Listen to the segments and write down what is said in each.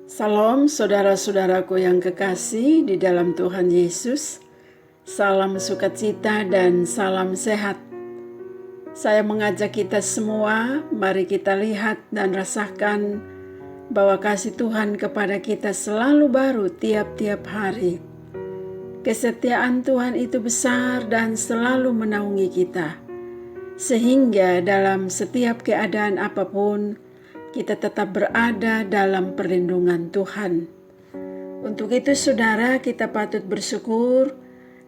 Salam saudara-saudaraku yang kekasih di dalam Tuhan Yesus. Salam sukacita dan salam sehat. Saya mengajak kita semua, mari kita lihat dan rasakan bahwa kasih Tuhan kepada kita selalu baru tiap-tiap hari. Kesetiaan Tuhan itu besar dan selalu menaungi kita. Sehingga dalam setiap keadaan apapun, kita tetap berada dalam perlindungan Tuhan. Untuk itu saudara, kita patut bersyukur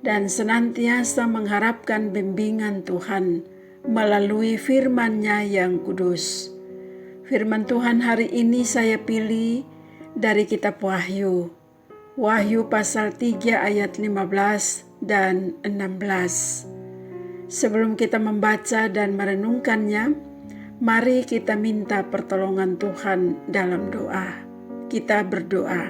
dan senantiasa mengharapkan bimbingan Tuhan melalui firman-Nya yang kudus. Firman Tuhan hari ini saya pilih dari kitab Wahyu. Wahyu pasal 3 ayat 15 dan 16. Sebelum kita membaca dan merenungkannya, mari kita minta pertolongan Tuhan dalam doa. Kita berdoa.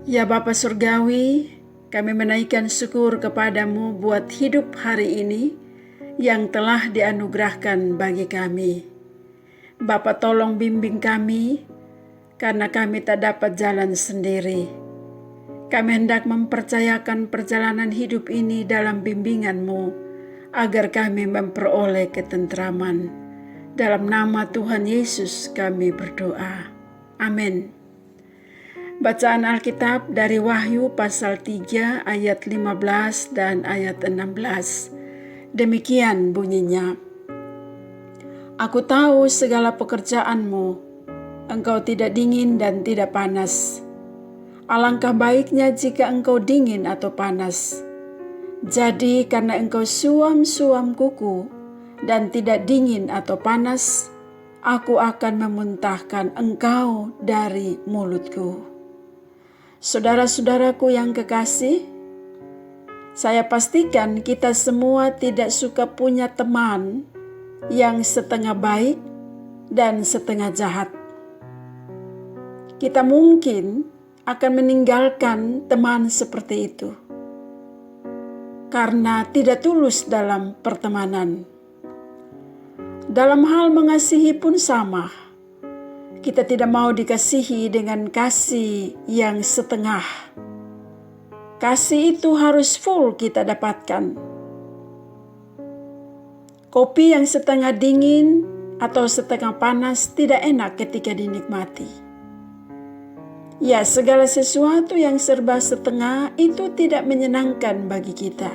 Ya Bapa Surgawi, kami menaikkan syukur kepadamu buat hidup hari ini yang telah dianugerahkan bagi kami. Bapa, tolong bimbing kami karena kami tak dapat jalan sendiri. Kami hendak mempercayakan perjalanan hidup ini dalam bimbingan-Mu, agar kami memperoleh ketentraman. Dalam nama Tuhan Yesus kami berdoa. Amin. Bacaan Alkitab dari Wahyu pasal 3 ayat 15 dan ayat 16. Demikian bunyinya. Aku tahu segala pekerjaanmu, engkau tidak dingin dan tidak panas. Alangkah baiknya jika engkau dingin atau panas. Jadi karena engkau suam-suam kuku dan tidak dingin atau panas, aku akan memuntahkan engkau dari mulutku. Saudara-saudaraku yang kekasih, saya pastikan kita semua tidak suka punya teman yang setengah baik dan setengah jahat. Kita mungkin akan meninggalkan teman seperti itu karena tidak tulus dalam pertemanan. Dalam hal mengasihi pun sama. Kita tidak mau dikasihi dengan kasih yang setengah. Kasih itu harus full kita dapatkan. Kopi yang setengah dingin atau setengah panas tidak enak ketika dinikmati. Ya, segala sesuatu yang serba setengah itu tidak menyenangkan bagi kita.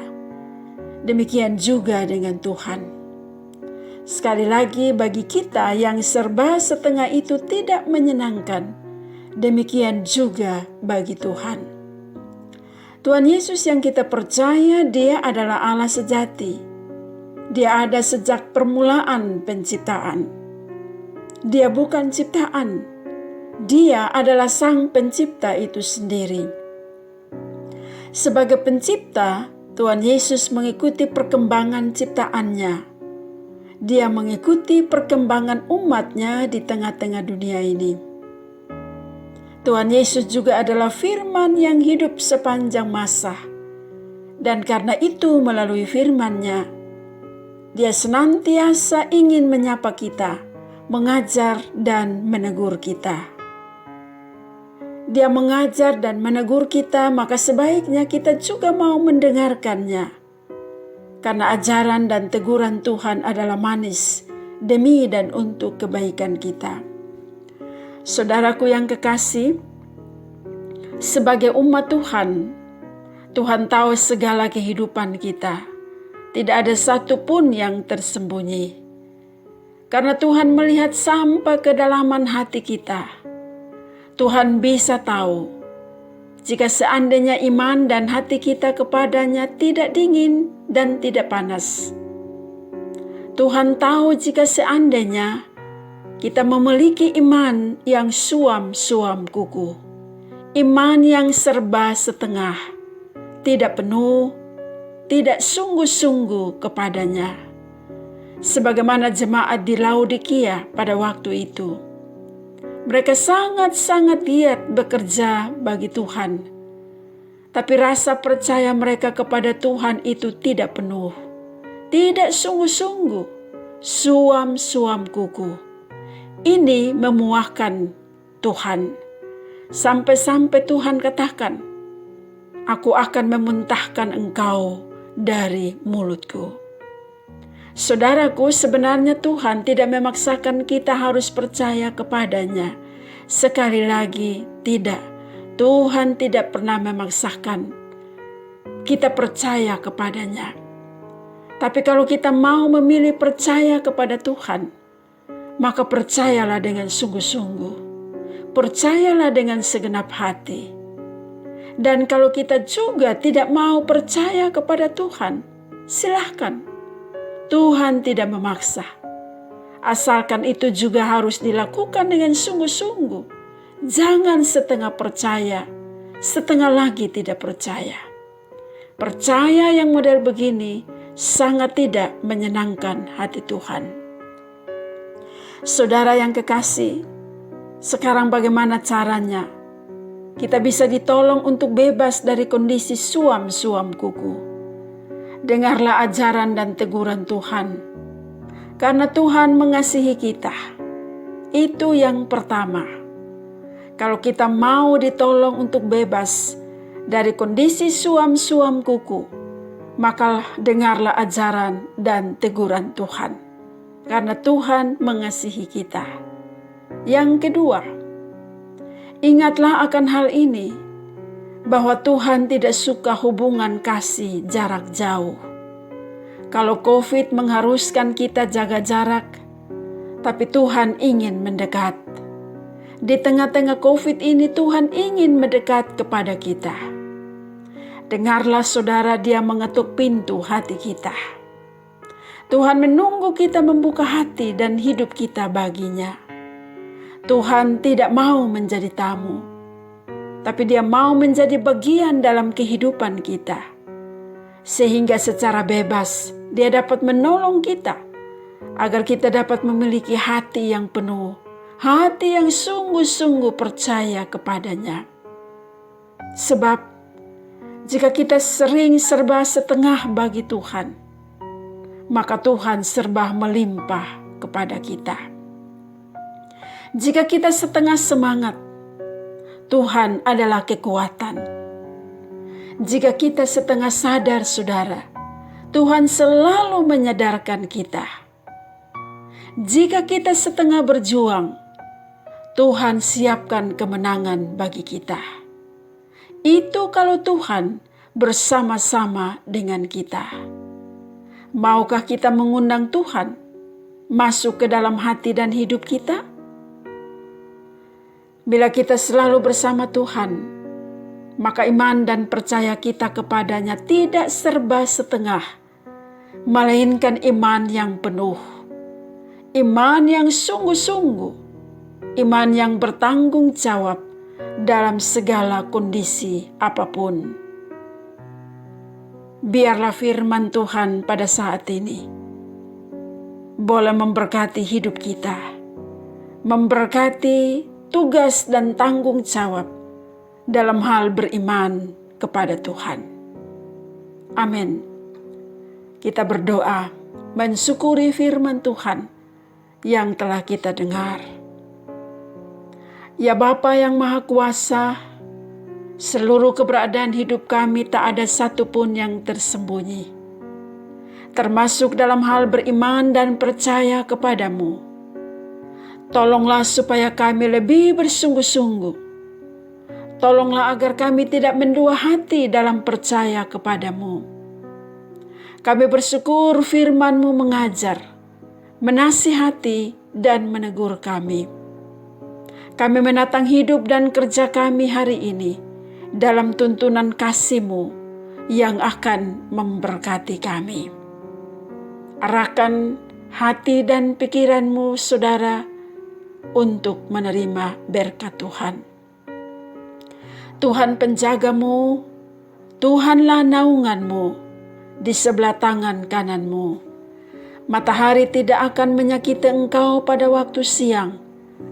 Demikian juga dengan Tuhan. Sekali lagi, bagi kita yang serba setengah itu tidak menyenangkan, demikian juga bagi Tuhan. Tuhan Yesus yang kita percaya, Dia adalah Allah sejati. Dia ada sejak permulaan penciptaan. Dia bukan ciptaan. Dia adalah Sang Pencipta itu sendiri. Sebagai pencipta, Tuhan Yesus mengikuti perkembangan ciptaannya. Dia mengikuti perkembangan umatnya di tengah-tengah dunia ini. Tuhan Yesus juga adalah firman yang hidup sepanjang masa. Dan karena itu melalui firman-Nya, Dia senantiasa ingin menyapa kita, mengajar dan menegur kita. Dia mengajar dan menegur kita, maka sebaiknya kita juga mau mendengarkannya. Karena ajaran dan teguran Tuhan adalah manis demi dan untuk kebaikan kita. Saudaraku yang kekasih, sebagai umat Tuhan, Tuhan tahu segala kehidupan kita. Tidak ada satu pun yang tersembunyi. Karena Tuhan melihat sampai kedalaman hati kita. Tuhan bisa tahu jika seandainya iman dan hati kita kepadanya tidak dingin dan tidak panas. Tuhan tahu jika seandainya kita memiliki iman yang suam-suam kuku, iman yang serba setengah, tidak penuh, tidak sungguh-sungguh kepadanya. Sebagaimana jemaat di Laodikia pada waktu itu. Mereka sangat-sangat giat bekerja bagi Tuhan. Tapi rasa percaya mereka kepada Tuhan itu tidak penuh. Tidak sungguh-sungguh. Suam-suam kuku. Ini memuahkan Tuhan. Sampai-sampai Tuhan katakan, aku akan memuntahkan engkau dari mulutku. Saudaraku, sebenarnya Tuhan tidak memaksakan kita harus percaya kepadanya. Sekali lagi, tidak. Tuhan tidak pernah memaksakan kita percaya kepadanya. Tapi kalau kita mau memilih percaya kepada Tuhan, maka percayalah dengan sungguh-sungguh. Percayalah dengan segenap hati. Dan kalau kita juga tidak mau percaya kepada Tuhan, silahkan. Tuhan tidak memaksa. Asalkan itu juga harus dilakukan dengan sungguh-sungguh. Jangan setengah percaya, setengah lagi tidak percaya. Percaya yang model begini sangat tidak menyenangkan hati Tuhan. Saudara yang kekasih, sekarang bagaimana caranya kita bisa ditolong untuk bebas dari kondisi suam-suam kuku? Dengarlah ajaran dan teguran Tuhan, karena Tuhan mengasihi kita. Itu yang pertama. Kalau kita mau ditolong untuk bebas dari kondisi suam-suam kuku, maka dengarlah ajaran dan teguran Tuhan, karena Tuhan mengasihi kita. Yang kedua, ingatlah akan hal ini, bahwa Tuhan tidak suka hubungan kasih jarak jauh. Kalau COVID mengharuskan kita jaga jarak, tapi Tuhan ingin mendekat. Di tengah-tengah COVID ini Tuhan ingin mendekat kepada kita. Dengarlah saudara, Dia mengetuk pintu hati kita. Tuhan menunggu kita membuka hati dan hidup kita baginya. Tuhan tidak mau menjadi tamu, tapi Dia mau menjadi bagian dalam kehidupan kita. Sehingga secara bebas Dia dapat menolong kita, agar kita dapat memiliki hati yang penuh, hati yang sungguh-sungguh percaya kepadanya. Sebab jika kita sering serba setengah bagi Tuhan, maka Tuhan serba melimpah kepada kita. Jika kita setengah semangat, Tuhan adalah kekuatan. Jika kita setengah sadar, saudara, Tuhan selalu menyadarkan kita. Jika kita setengah berjuang, Tuhan siapkan kemenangan bagi kita. Itu kalau Tuhan bersama-sama dengan kita. Maukah kita mengundang Tuhan masuk ke dalam hati dan hidup kita? Bila kita selalu bersama Tuhan, maka iman dan percaya kita kepadanya tidak serba setengah, melainkan iman yang penuh, iman yang sungguh-sungguh, iman yang bertanggung jawab dalam segala kondisi apapun. Biarlah firman Tuhan pada saat ini boleh memberkati hidup kita, memberkati tugas dan tanggung jawab dalam hal beriman kepada Tuhan. Amin. Kita berdoa mensyukuri firman Tuhan yang telah kita dengar. Ya Bapa yang Maha Kuasa, seluruh keberadaan hidup kami tak ada satupun yang tersembunyi, termasuk dalam hal beriman dan percaya kepadamu. Tolonglah supaya kami lebih bersungguh-sungguh. Tolonglah agar kami tidak mendua hati dalam percaya kepadamu. Kami bersyukur firman-Mu mengajar, menasihati, dan menegur kami. Kami menatang hidup dan kerja kami hari ini dalam tuntunan kasih-Mu yang akan memberkati kami. Arahkan hati dan pikiran-Mu, saudara, untuk menerima berkat Tuhan. Tuhan penjaga-Mu, Tuhanlah naungan-Mu di sebelah tangan kanan-Mu. Matahari tidak akan menyakiti engkau pada waktu siang,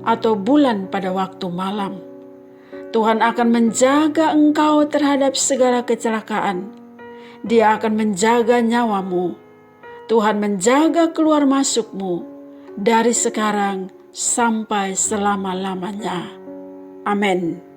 atau bulan pada waktu malam. Tuhan akan menjaga engkau terhadap segala kecelakaan. Dia akan menjaga nyawamu. Tuhan menjaga keluar masukmu dari sekarang sampai selama-lamanya. Amin.